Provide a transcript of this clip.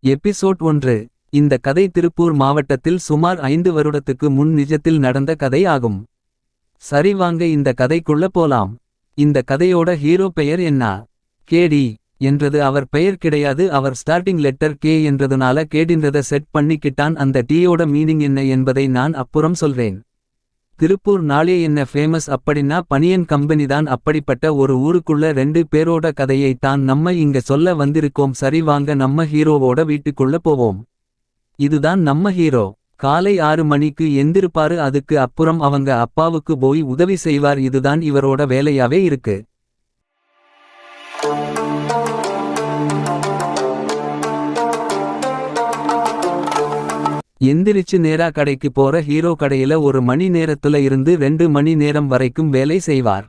Episode 1. இந்த கதை திருப்பூர் மாவட்டத்தில் சுமார் 5 வருடத்துக்கு முன் நிஜத்தில் நடந்த கதை ஆகும். சரி, வாங்க இந்த கதைக்குள்ள போலாம். இந்த கதையோட ஹீரோ பெயர் என்ன? கேடி என்றது அவர் பெயர் கிடையாது. அவர் ஸ்டார்டிங் லெட்டர் கே என்றதுனால கேடின்றத செட் பண்ணிக்கிட்டான். அந்த டீயோட மீனிங் என்ன என்பதை நான் அப்புறம் சொல்றேன். திருப்பூர் நாளே என்ன ஃபேமஸ் அப்படின்னா பனியன் கம்பெனிதான். அப்படிப்பட்ட ஒரு ஊருக்குள்ள 2 பேரோட கதையை தான் நம்ம இங்க சொல்ல வந்திருக்கோம். சரி, வாங்க நம்ம ஹீரோவோட வீட்டுக்குள்ள போவோம். இதுதான் நம்ம ஹீரோ. காலை 6 மணிக்கு எந்திருப்பாரு. அதுக்கு அப்புறம் அவங்க அப்பாவுக்கு போய் உதவி செய்வார். இதுதான் இவரோட வேலையாவே இருக்கு. எந்திரிச்சு நேரா கடைக்கு போற ஹீரோ கடையில 1 மணி நேரத்துல இருந்து 2 மணி நேரம் வரைக்கும் வேலை செய்வார்.